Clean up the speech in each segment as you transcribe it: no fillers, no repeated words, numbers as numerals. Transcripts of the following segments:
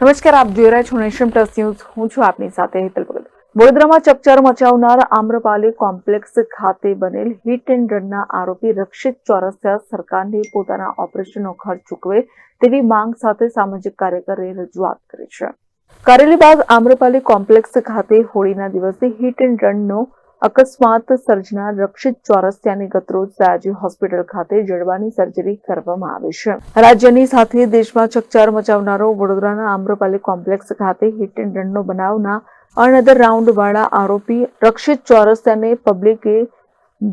નમસ્કાર, આપ જોઈ રહ્યા છો નેશન પ્લસ ન્યૂઝ. હું છું આપની સાથે હેતલ ભગત. વડોદરામાં ચકચાર મચાવનાર આમ્રપાલી કોમ્પ્લેક્સ ખાતે બનેલ હિટ એન્ડ રનના આરોપી રક્ષિત ચોરસિયા સરકારને પોતાના ઓપરેશનનો ખર્ચ ચૂકવે તેવી માંગ સાથે સામાજિક કાર્યકરે રજૂઆત કરી છે. કારેલી બાગ આમ્રપાલી કોમ્પ્લેક્સ ખાતે હોળીના દિવસે હિટ એન્ડ રનનો અકસ્માત સર્જનાર રક્ષિત ચોરસિયાની ગતરોજ સયાજી હોસ્પિટલ ખાતે જડબાની સર્જરી કરવામાં આવી છે. રાજ્યની સાથે દેશમાં ચકચાર મચાવનારો વડોદરાના આમ્રપાલી કોમ્પ્લેક્સ ખાતે હિટ એન્ડ રનનો બનાવના અનધર રાઉન્ડ વાળા આરોપી રક્ષિત ચોરસિયાને પબ્લિકે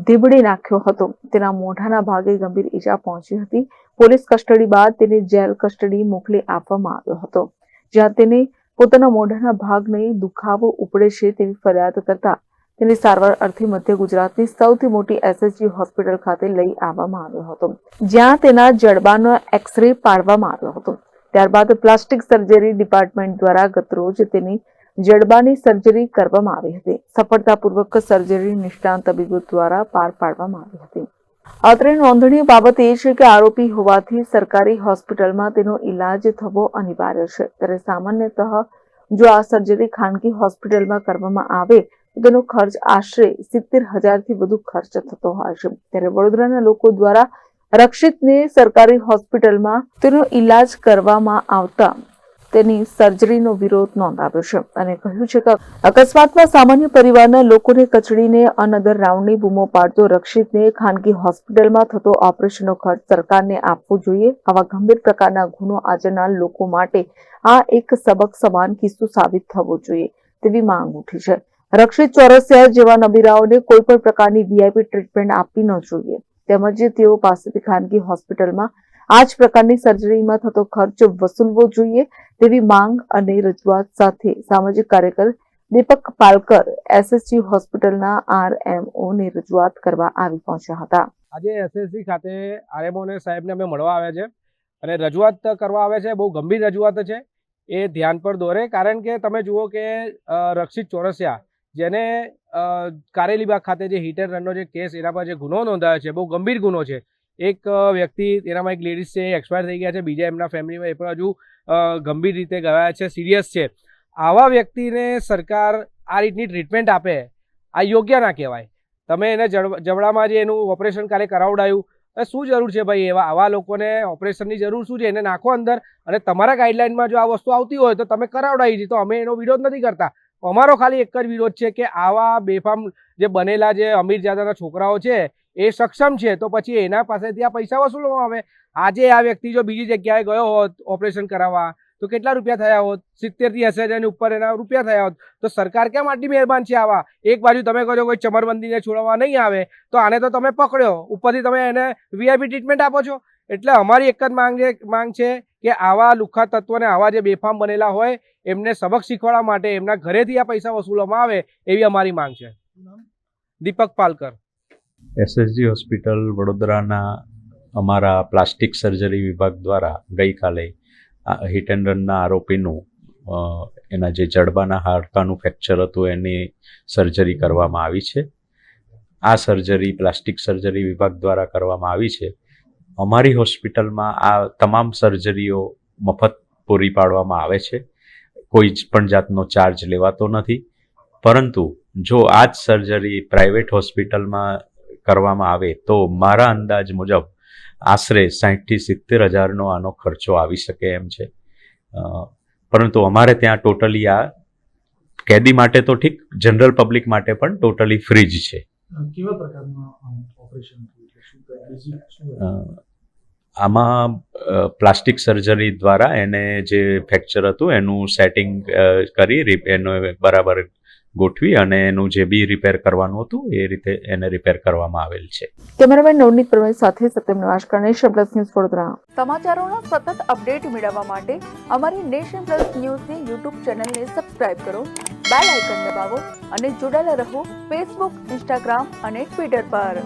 ધીબડી નાખ્યો હતો. તેના મોઢાના ભાગે ગંભીર ઈજા પહોંચી હતી. પોલીસ કસ્ટડી બાદ તેને જેલ કસ્ટડી મોકલી આપવામાં આવ્યો હતો, જ્યાં તેને પોતાના મોઢાના ભાગને દુખાવો ઉપડે છે તેવી ફરિયાદ કરતા તેની સારવાર અર્થે મધ્ય ગુજરાતની સૌથી મોટી એસએસજી હોસ્પિટલ ખાતે લઈ આવવામાં આવ્યો હતો, જ્યાં તેના જડબાનો એક્સરે પાડવામાં આવ્યો હતો. ત્યારબાદ પ્લાસ્ટિક સર્જરી ડિપાર્ટમેન્ટ દ્વારા ગતરોજ તેની જડબાની સર્જરી કરવામાં આવી હતી. સફળતાપૂર્વક સર્જરી નિષ્ણાંત તબીબો દ્વારા પાર પાડવામાં આવી હતી. અત્રે નોંધનીય બાબત એ છે કે આરોપી હોવાથી સરકારી હોસ્પિટલમાં તેનો ઇલાજ થવો અનિવાર્ય છે. ત્યારે સામાન્યતઃ જો આ સર્જરી ખાનગી હોસ્પિટલમાં કરવામાં આવે તો તેનો ખર્ચ આશરે 70,000 થી વધુ ખર્ચ થતો હોય છે. ત્યારે વડોદરાના લોકો દ્વારા રક્ષિતને સરકારી હોસ્પિટલમાં તેનો ઇલાજ કરવામાં આવતા તેની સર્જરીનો વિરોધ નોંધાવ્યો છે અને કહ્યું છે કે અકસ્માતમાં સામાન્ય પરિવારના લોકોને કચડીને અનધર રાઉન્ડની બૂમો પાડતો રક્ષિતને ખાનગી હોસ્પિટલમાં થતો ઓપરેશનનો ખર્ચ સરકારને આપવો જોઈએ. આવા ગંભીર પ્રકારના ગુનો આચરનાર લોકો માટે આ એક સબક સમાન કિસ્સો સાબિત થવો જોઈએ તેવી માંગ ઉઠી છે. રક્ષિત ચોરસિયા જેવા નબીરાઓને કોઈ પણ પ્રકારની વીઆઈપી ટ્રીટમેન્ટ આપવી ન જોઈએ, તેમજ તેઓ પાસેથી ખાનગી હોસ્પિટલમાં આ જ પ્રકારની સર્જરીમાં થતો ખર્ચ વસૂલવો જોઈએ તેવી માંગ અને રજૂઆત સાથે સામાજિક કાર્યકર દીપક પાલકર એસએસજી હોસ્પિટલના આરએમઓને રજૂઆત કરવા આવી પહોંચ્યા હતા. આજે એસએસજી ખાતે આરએમઓને સાહેબને અમે મળવા આવ્યા છે અને રજૂઆત કરવા આવ્યા છે. બહુ ગંભીર રજૂઆત છે. એ ધ્યાન પર દોરે, કારણ કે તમે જુઓ કે રક્ષિત ચોરસિયા જેને કારેલી બાગ ખાતે જે હિટ એન્ડ રનનો જે કેસ એના પર જે ગુનો નોંધાયો છે, બહુ ગંભીર ગુનો છે. એક વ્યક્તિ, એનામાં એક લેડીઝ છે, એક્સપાયર થઈ ગયા છે. બીજા એમના ફેમિલીમાં એ પણ હજુ ગંભીર રીતે ગયા છે, સિરિયસ છે. આવા વ્યક્તિને સરકાર આ રીતની ટ્રીટમેન્ટ આપે, આ યોગ્ય ના કહેવાય. તમે એને જબડામાં જે એનું ઓપરેશન કાલે કરાવડાયું, શું જરૂર છે ભાઈ? આવા લોકોને ઓપરેશનની જરૂર શું છે? એને નાખો અંદર, અને તમારા ગાઈડલાઇનમાં જો આ વસ્તુ આવતી હોય તો તમે કરાવડાવી છે. તો અમે એનો વિરોધ નથી કરતા. અમારો ખાલી એક જ વિરોધ છે કે આવા બેફામ જે બનેલા જે અમીરજાદાના છોકરાઓ છે એ સક્ષમ છે, તો પછી એના પાસેથી આ પૈસા વસૂલવામાં આવે. આજે આ વ્યક્તિ જો બીજી જગ્યાએ ગયો હોત ઓપરેશન કરાવવા તો કેટલા રૂપિયા થયા હોત? 70,000 થી 80,000 ઉપર એના રૂપિયા થયા હોત. તો સરકાર કેમ આટલી મહેરબાન છે? આવા એક બાજુ તમે કહો છો કોઈ ચમરબંધીને છોડવા નહીં આવે, તો આને તો તમે પકડ્યો, ઉપરથી તમે એને વીઆઈપી ટ્રીટમેન્ટ આપો છો. એટલે અમારી એક જ માંગ છે કે આવા લુખ્ખા તત્વોને, આવા જે બેફામ બનેલા હોય એમને સબક શીખવાડવા માટે એમના ઘરેથી આ પૈસા વસૂલવામાં આવે એવી અમારી માંગ છે. દીપક પાલકર, એસએસજી હોસ્પિટલ વડોદરાના અમારા પ્લાસ્ટિક સર્જરી વિભાગ દ્વારા ગઈકાલે હિટ એન્ડ રનના આરોપીનું એના જે જડબાના હાડકાનું ફ્રેક્ચર હતું એની સર્જરી કરવામાં આવી છે. આ સર્જરી પ્લાસ્ટિક સર્જરી વિભાગ દ્વારા કરવામાં આવી છે. અમારી હોસ્પિટલમાં આ તમામ સર્જરીઓ મફત પૂરી પાડવામાં આવે છે. કોઈ જ પણ જાતનો ચાર્જ લેવાતો નથી. પરંતુ જો આ જ સર્જરી પ્રાઇવેટ હોસ્પિટલમાં કરવામાં આવે તો મારા અંદાજ મુજબ આશરે 60,000 થી 70,000નો આનો ખર્ચો આવી શકે એમ છે. પરંતુ અમારે ત્યાં ટોટલી આ કેદી માટે તો ઠીક, જનરલ પબ્લિક માટે પણ ટોટલી ફ્રી જ છે. કેવા પ્રકારનું ઓપરેશન? આમાં પ્લાસ્ટિક સર્જરી દ્વારા એને જે ફ્રેક્ચર હતું એનું સેટિંગ કરી એને બરાબર ગોઠવી અને એનું જે બી રિપેર કરવાનું હતું એ રીતે એને રિપેર કરવામાં આવેલ છે. કેમેરામેન નવનીત પરમાર સાથે Satyam Navashankar, Nation Plus News Vadodara. સમાચારોના સતત અપડેટ મેળવવા માટે અમારી નેશન પ્લસ ન્યૂઝની યુટ્યુબ ચેનલને સબસ્ક્રાઇબ કરો, બેલ આઇકન દબાવો અને જોડાયેલા રહો ફેસબુક, ઇન્સ્ટાગ્રામ અને ટ્વિટર પર.